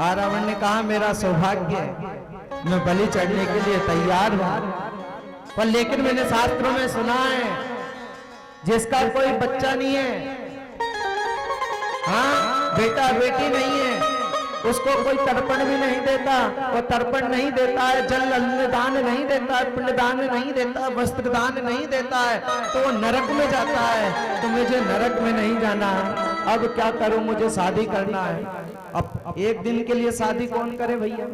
A: आरावण ने कहा मेरा सौभाग्य है, मैं बलि चढ़ने के लिए तैयार हूं, पर लेकिन मैंने शास्त्रों में सुना है जिसका कोई बच्चा नहीं है, हाँ बेटा बेटी नहीं है, उसको कोई तर्पण भी नहीं देता, वो तर्पण नहीं देता है, जल अन्नदान नहीं देता है, पिंडदान नहीं देता है, वस्त्रदान नहीं देता है, तो वो नरक में जाता है। तो मुझे नरक में नहीं जाना है, अब क्या करूं, मुझे शादी करना है। अब एक दिन के लिए शादी कौन करे भैया?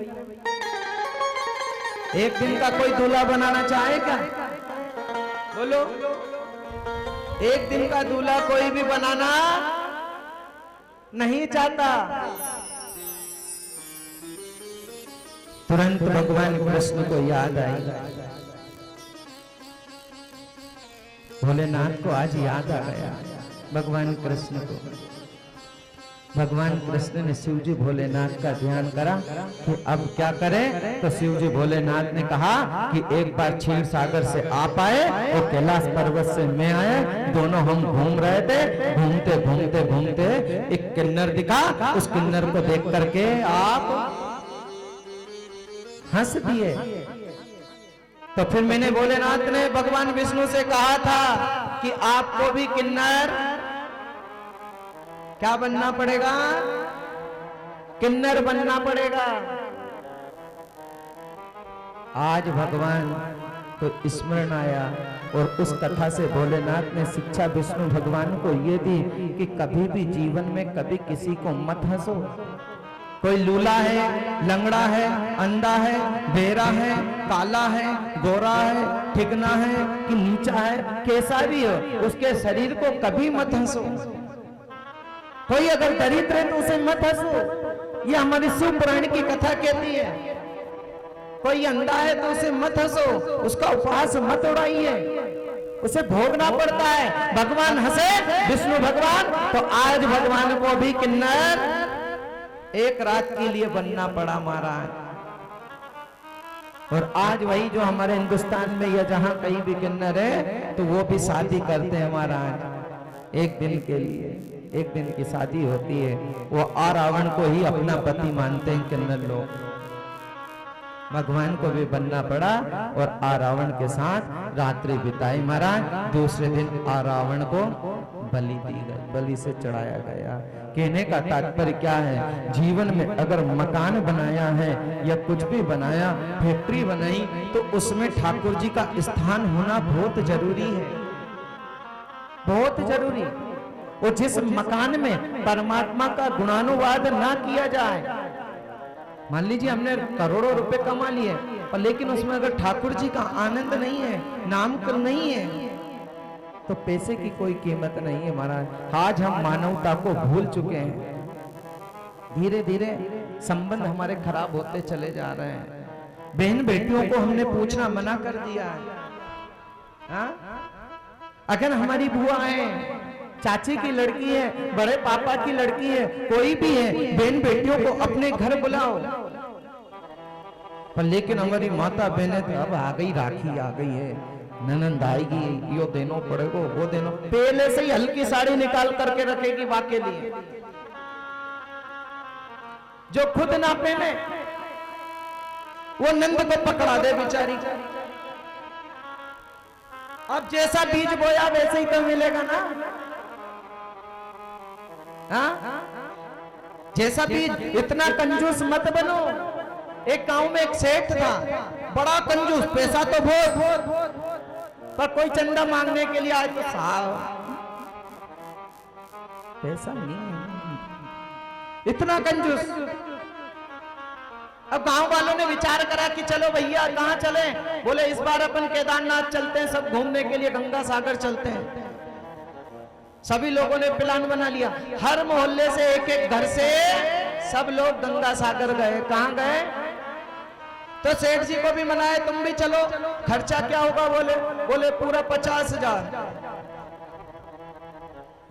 A: एक दिन का कोई दूल्हा बनाना चाहे क्या? बोलो, एक दिन का दूल्हा कोई भी बनाना नहीं चाहता। तुरंत भगवान कृष्ण को याद आई, भोलेनाथ को आज याद आ गया भगवान कृष्ण को। भगवान कृष्ण ने शिव जी भोलेनाथ का ध्यान करा कि अब क्या करें। तो शिव जी भोलेनाथ ने कहा कि एक बार क्षीर सागर से आप आए और कैलाश पर्वत से मैं आया, दोनों हम घूम रहे थे, घूमते घूमते घूमते एक किन्नर दिखा, उस किन्नर को देख करके आप हंस दिए। तो फिर मैंने भोलेनाथ ने भगवान विष्णु से कहा था कि आपको भी किन्नर क्या बनना पड़ेगा? किन्नर बनना पड़ेगा। आज भगवान को स्मरण आया और उस कथा से भोलेनाथ ने शिक्षा विष्णु भगवान को ये दी कि कभी भी जीवन में कभी किसी को मत हंसो। कोई लूला है, लंगड़ा है, अंधा है, बेरा है, काला है, गोरा है, ठिकना है कि नीचा है, कैसा भी हो, उसके शरीर को कभी मत हंसो। कोई अगर दरिद्र है तो उसे मत हंसो, ये हमारी शिव पुराण की कथा कहती है। कोई अंधा है तो उसे मत हंसो, उसका उपहास मत उड़ाइए, उसे भोगना पड़ता है। भगवान हंसे विष्णु भगवान, तो आज भगवान को भी किन्नर एक रात के लिए बनना पड़ा महाराज। और आज वही जो हमारे हिंदुस्तान में या जहां कहीं भी किन्नर है तो वो भी शादी करते हैं महाराज, एक दिन के लिए, एक दिन की शादी होती है। वो रावण को ही अपना पति मानते हैं किन्नर लोग। भगवान को भी बनना पड़ा और रावण के साथ रात्रि बिताई महाराज। दूसरे दिन रावण को बलि दी गई, बलि से चढ़ाया गया। कहने का तात्पर्य क्या है, जीवन में अगर मकान बनाया है या कुछ भी बनाया, फैक्ट्री बनाई, तो उसमें ठाकुर जी का स्थान होना बहुत जरूरी है, बहुत जरूरी। और जिस मकान में परमात्मा का गुणानुवाद ना किया जाए, मान लीजिए हमने करोड़ों रुपए कमा लिए, पर लेकिन उसमें अगर ठाकुर जी का आनंद नहीं है, नाम नहीं है, तो पैसे की कोई कीमत नहीं है महाराज। आज हम मानवता को भूल चुके हैं, धीरे धीरे संबंध हमारे खराब होते चले जा रहे हैं। बहन बेटियों को हमने पूछना मना कर दिया है। हाँ? अगर हमारी बुआ है, चाची की लड़की है, बड़े पापा की लड़की है, कोई भी है, बहन बेटियों को अपने घर बुलाओ। पर लेकिन हमारी माता बहनें तो अब आ गई, राखी आ गई है, ननंद आएगी, यो देनो पड़ेगा, वो देनो, पहले से ही हल्की साड़ी निकाल करके रखेगी वाह के लिए, जो खुद ना पहने वो नंद को पकड़ा दे बेचारी। अब जैसा बीज बोया वैसे ही तो मिलेगा ना। हाँ? जैसा बीज, इतना कंजूस मत बनो। एक गांव में एक सेठ था, बड़ा कंजूस, पैसा तो बहुत, पर कोई चंदा मांगने के लिए आए तो साहब पैसा नहीं है, इतना कंजूस। अब गांव वालों ने विचार करा कि चलो भैया कहां चले, बोले इस बार अपन केदारनाथ चलते हैं, सब घूमने के लिए गंगा सागर चलते हैं। सभी लोगों ने प्लान बना लिया, हर मोहल्ले से एक एक घर से सब लोग गंगा सागर गए। कहां गए? तो सेठ जी को भी मनाए, तुम भी चलो। खर्चा क्या होगा? बोले पूरा 50,000।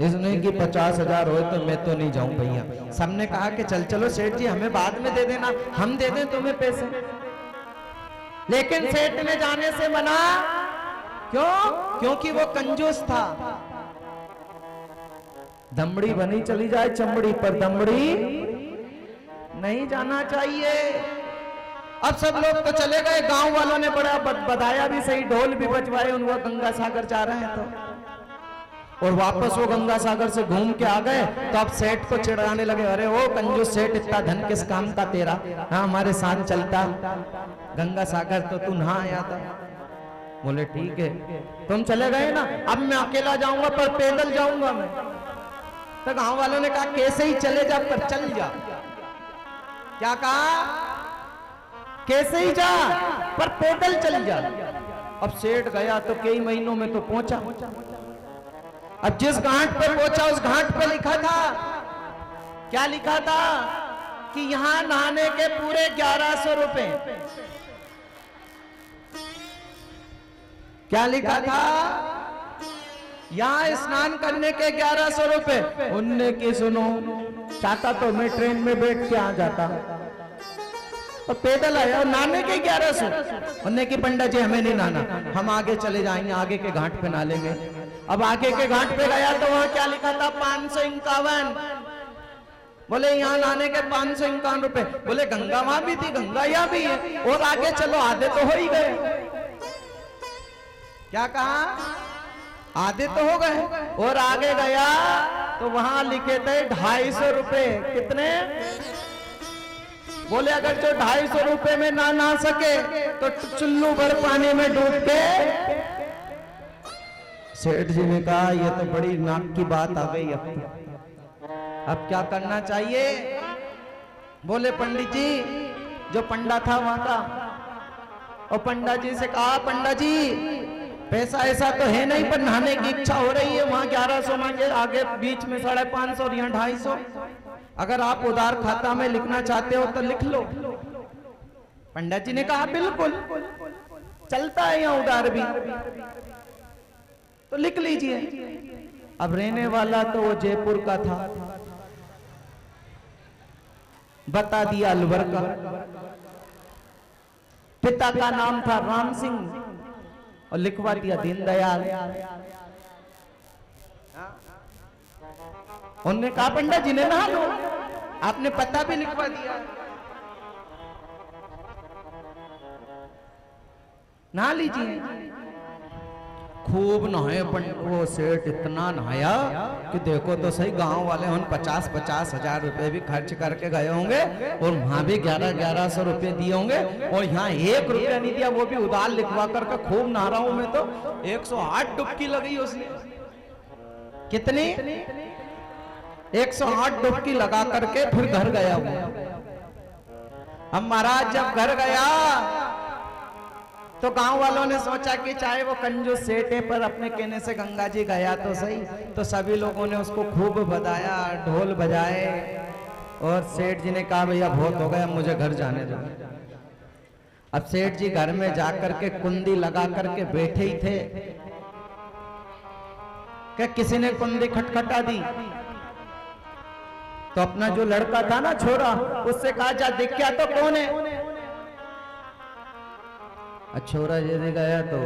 A: इसने कि 50,000 हो तो मैं तो नहीं जाऊं भैया। सबने कहा कि चल चलो सेठ जी, हमें बाद में दे देना, हम दे दें तुम्हें पैसे। लेकिन सेठ ने जाने से मना, क्यों? क्योंकि वो कंजूस था। दमड़ी बनी चली जाए चमड़ी, पर दमड़ी नहीं जाना चाहिए। अब सब लोग तो चले गए, गांव वालों ने बड़ा बधाया भी सही, ढोल भी बजवाए, उनको गंगा सागर जा रहे हैं तो। और वापस वो गंगा सागर से घूम के आ गए, तो अब सेठ को चिढ़ाने लगे, अरे ओ कंजूस सेठ, इतना धन किस काम का तेरा, हाँ हमारे साथ चलता, गंगा सागर तो तू नहा आया था। बोले ठीक है, तुम चले गए ना, अब मैं अकेला जाऊंगा, पर पैदल जाऊंगा मैं। तो गांव वालों ने कहा कैसे ही चले जा, पर चल जा। क्या कहा? कैसे ही जा, पर पैदल चल जा। अब सेठ गया तो कई महीनों में तो पहुंचा। अब जिस घाट पर पहुंचा, उस घाट पर लिखा था, क्या लिखा था? कि यहां नहाने के पूरे 1100 रुपए। क्या लिखा था? यहाँ स्नान करने के 1100 रुपए। उनने की सुनो, चाहता तो मैं ट्रेन में बैठ के आ जाता, और पैदल आया, और नहाने के 1100। उनने की पंडित जी हमें नहीं नहाना, हम आगे चले जाएंगे, आगे के घाट पे नहा लेंगे। अब आगे के घाट पे गया तो वहां क्या लिखा था? 551। बोले यहाँ नहाने के 551 रुपए। बोले गंगा वहां भी थी, गंगा यहाँ भी है, और आगे चलो, आधे तो हो ही गए। क्या कहा? आधे तो हो गए। और आगे गया तो वहां लिखे थे 250 रुपए। कितने? बोले अगर जो 250 रुपए में ना नहा सके तो चुल्लू भर पानी में डूब के। सेठ जी ने कहा ये तो बड़ी नाक की बात आ गई, अब क्या करना चाहिए? बोले पंडित जी, जो पंडा था वहां का, और पंडा जी से कहा पंडा जी पैसा ऐसा तो है नहीं, पर नहाने की इच्छा हो रही है। वहां 1100 मांगे, आगे बीच में 550 और यहाँ 250। अगर आप उधार खाता में लिखना चाहते हो तो लिख लो। पंडित जी ने कहा बिल्कुल चलता है यहाँ उधार भी, तो लिख लीजिए। अब रहने वाला तो वो जयपुर का था, बता दिया अलवर का। पिता का नाम था राम सिंह और लिखवा दिया दीनदयाल। उन्होंने कहा पंडित जी ने नहा लो, आपने पता भी लिखवा दिया, नहा लीजिए। खूब नहाए वो सेठ, इतना नहाया कि देखो तो सही, गांव वाले हम 50-50 हजार रुपए भी खर्च करके गए होंगे और वहां भी 1100 रुपए दिए होंगे, और यहाँ 1 रुपया नहीं दिया, वो भी उधार लिखवा करके खूब नहा रहा हूं मैं तो। 108 डुबकी लगी उसने। कितनी? 108 डुबकी लगा करके फिर घर गया वो। अब महाराज जब घर गया तो गांव वालों ने सोचा कि चाहे वो कंजूस सेठ है, पर अपने कहने से गंगा जी गया तो सही। तो सभी लोगों ने उसको खूब बधाया, ढोल बजाए, और सेठ जी ने कहा भैया बहुत हो गया, मुझे घर जाने दो। अब सेठ जी घर में जाकर के कुंडी लगा करके बैठे ही थे कि किसी ने कुंडी खटखटा दी। तो अपना जो लड़का था ना, छोरा, उससे कहा जा देख क्या तो कौन है। छोरा जैसे गया तो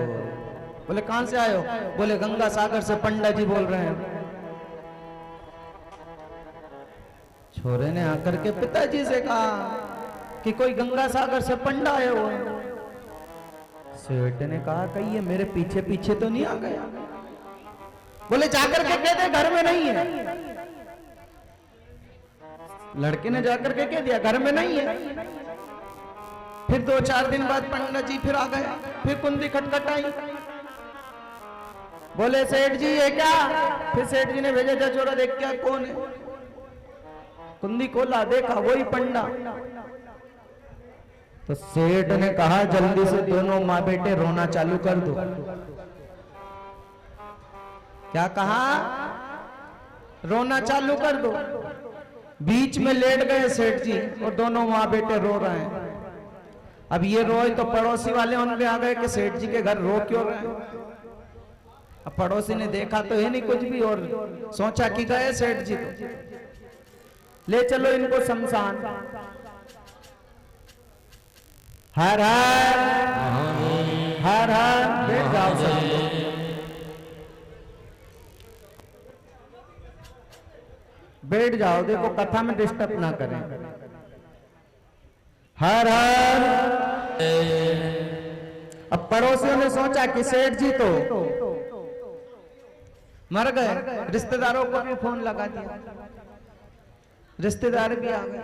A: बोले कहां से आए हो? बोले गंगा सागर से पंडित जी बोल रहे हैं। छोरे ने आकर के पिताजी से कहा कि कोई गंगा सागर से पंडा आए हुए हैं। सेठ ने कहा कहीं ये मेरे पीछे पीछे तो नहीं आ गया? बोले जाकर के कह दे घर में नहीं है। लड़के ने जाकर के कह दिया घर में नहीं है। फिर 2-4 दिन बाद पंडित जी फिर आ गए, फिर कुंडी खटखटाई। बोले सेठ जी ये क्या? फिर सेठ जी ने भेजा जा छोरा देख क्या कौन है। कुंडी खोला, देखा वही पंडा। तो सेठ ने कहा जल्दी से दोनों माँ बेटे रोना चालू कर दो। क्या कहा? रोना चालू कर दो। बीच में लेट गए सेठ जी और दोनों माँ बेटे रो रहे हैं। अब ये रोए तो पड़ोसी वाले उनके आ गए कि सेठ जी के घर रो क्यों रहे हैं। अब पड़ोसी ने देखा तो है नहीं कुछ भी, और सोचा कि गए सेठ जी तो ले चलो इनको शमशान। हर हर हर हर। बैठ जाओ सब लोग, बैठ जाओ, देखो कथा में डिस्टर्ब ना करें। हर हर। अब पड़ोसियों ने सोचा कि सेठ जी तो मर गए, रिश्तेदारों को भी फोन लगा दिया, रिश्तेदार भी आ गए।